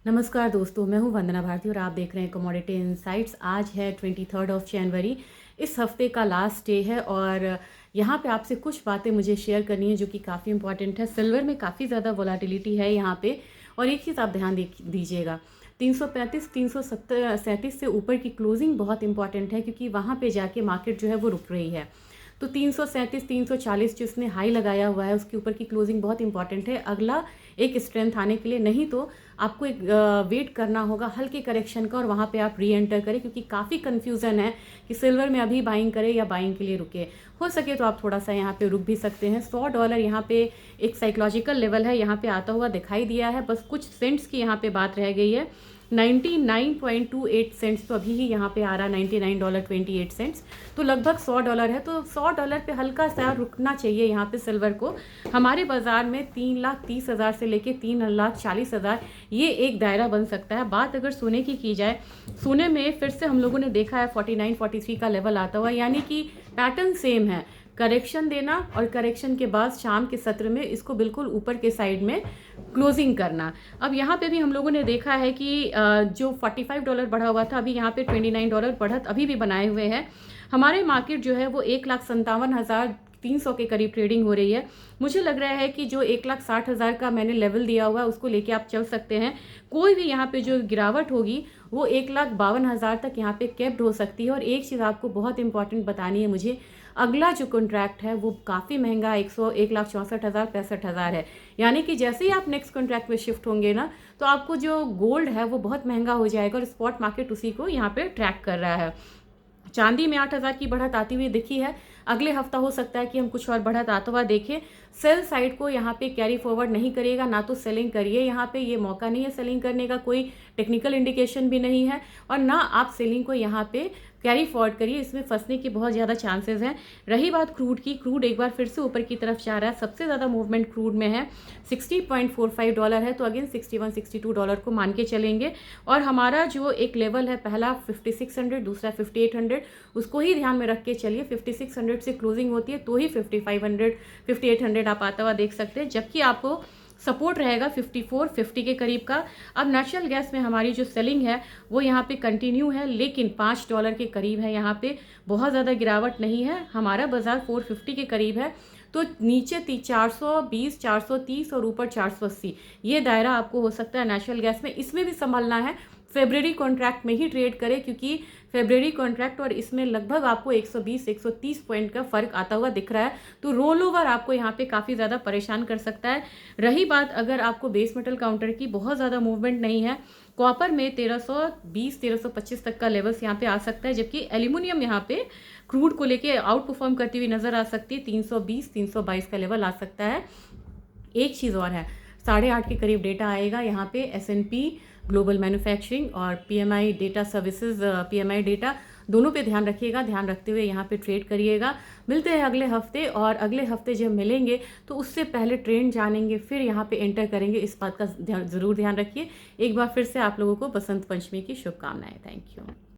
नमस्कार दोस्तों, मैं हूं वंदना भारती और आप देख रहे हैं कमोडिटी इनसाइट्स। आज है 23 जनवरी। इस हफ्ते का लास्ट डे है और यहाँ पे आपसे कुछ बातें मुझे शेयर करनी है जो कि काफ़ी इंपॉर्टेंट है। सिल्वर में काफ़ी ज़्यादा वोलाटिलिटी है यहाँ पे और एक चीज़ आप ध्यान दीजिएगा, 335 337 से ऊपर की क्लोजिंग बहुत इंपॉर्टेंट है क्योंकि वहाँ पे जाके मार्केट जो है वो रुक रही है। तो 337 340 जो इसने हाई लगाया हुआ है उसके ऊपर की क्लोजिंग बहुत इंपॉर्टेंट है अगला एक स्ट्रेंथ आने के लिए। नहीं तो आपको एक वेट करना होगा हल्के करेक्शन का और वहाँ पे आप री एंटर करें क्योंकि काफ़ी कन्फ्यूज़न है कि सिल्वर में अभी बाइंग करें या बाइंग के लिए रुके। हो सके तो आप थोड़ा सा यहाँ पे रुक भी सकते हैं। $100 यहाँ पे एक साइकोलॉजिकल लेवल है, यहाँ पे आता हुआ दिखाई दिया है। बस कुछ सेंट्स की यहाँ पे बात रह गई है। 99.28 सेंट्स तो अभी ही यहाँ पे आ रहा है, $99.28। तो लगभग $100 है। तो $100 पे हल्का सा रुकना चाहिए यहाँ पे सिल्वर को। हमारे बाजार में 3,30,000 से लेके 3,40,000 ये एक दायरा बन सकता है। बात अगर सोने की जाए, सोने में फिर से हम लोगों ने देखा है 49-43 का लेवल आता हुआ, यानी कि पैटर्न सेम है, करेक्शन देना और करेक्शन के बाद शाम के सत्र में इसको बिल्कुल ऊपर के साइड में क्लोजिंग करना। अब यहाँ पे भी हम लोगों ने देखा है कि जो $45 बढ़ा हुआ था, अभी यहाँ पे $29 बढ़त अभी भी बनाए हुए हैं। हमारे मार्केट जो है वो 1,57,300 के करीब ट्रेडिंग हो रही है। मुझे लग रहा है कि जो 1,60,000 का मैंने लेवल दिया हुआ है उसको लेके आप चल सकते हैं। कोई भी यहाँ पे जो गिरावट होगी वो 1,52,000 तक यहाँ पे कैप्ड हो सकती है। और एक चीज़ आपको बहुत इंपॉर्टेंट बतानी है मुझे, अगला जो कॉन्ट्रैक्ट है वो काफ़ी महंगा 1,64,000 65,000 है। यानी कि जैसे ही आप नेक्स्ट कॉन्ट्रैक्ट में शिफ्ट होंगे ना, तो आपको जो गोल्ड है वो बहुत महंगा हो जाएगा और स्पॉट मार्केट उसी को यहाँ पे ट्रैक कर रहा है। चांदी में 8,000 की बढ़त आती हुई दिखी है। अगले हफ्ता हो सकता है कि हम कुछ और बढ़त आता हुआ देखें। सेल साइड को यहाँ पे कैरी फॉरवर्ड नहीं करिएगा, ना तो सेलिंग करिए। यहाँ पे ये मौका नहीं है सेलिंग करने का, कोई टेक्निकल इंडिकेशन भी नहीं है और ना आप सेलिंग को यहाँ पे कैरी फॉरवर्ड करिए, इसमें फंसने की बहुत ज़्यादा चांसेस हैं। रही बात क्रूड की, क्रूड एक बार फिर से ऊपर की तरफ जा रहा है। सबसे ज़्यादा मूवमेंट क्रूड में है, $60.45 है, तो अगेन $61-62 को मान के चलेंगे। और हमारा जो एक लेवल है, पहला 5600, दूसरा 5800, उसको ही ध्यान में रख के चलिए। 5600 से क्लोजिंग होती है तो ही 5500 5800 आप आता हुआ देख सकते हैं, जबकि आपको सपोर्ट रहेगा 5450 के करीब का। अब नेचुरल गैस में हमारी जो सेलिंग है वो यहाँ पे कंटिन्यू है, लेकिन $5 के करीब है। यहाँ पे बहुत ज़्यादा गिरावट नहीं है, हमारा बाजार 450 के करीब है। तो नीचे 420 430 और ऊपर 480 ये दायरा आपको हो सकता है नेचुरल गैस में। इसमें भी संभलना है, फेब्रवरी कॉन्ट्रैक्ट में ही ट्रेड करें क्योंकि फेब्रवरी कॉन्ट्रैक्ट और इसमें लगभग आपको 120-130 पॉइंट का फर्क आता हुआ दिख रहा है। तो रोल ओवर आपको यहाँ पे काफ़ी ज़्यादा परेशान कर सकता है। रही बात अगर आपको बेस मेटल काउंटर की, बहुत ज़्यादा मूवमेंट नहीं है। कॉपर में 1320 1325 तक का लेवल्स यहाँ पे आ सकता है, जबकि एल्यूमिनियम यहाँ पे क्रूड को लेके आउट परफॉर्म करती हुई नजर आ सकती है। 320 322 का लेवल आ सकता है। एक चीज़ और है, 8:30 के करीब डेटा आएगा यहाँ पे, S&P ग्लोबल मैन्युफैक्चरिंग और PMI data services, PMI data, दोनों पे ध्यान रखिएगा। ध्यान रखते हुए यहाँ पे ट्रेड करिएगा। मिलते हैं अगले हफ्ते, और अगले हफ्ते जब मिलेंगे तो उससे पहले ट्रेंड जानेंगे, फिर यहाँ पे एंटर करेंगे। इस बात का ज़रूर ध्यान रखिए। एक बार फिर से आप लोगों को बसंत पंचमी की शुभकामनाएं। Thank you.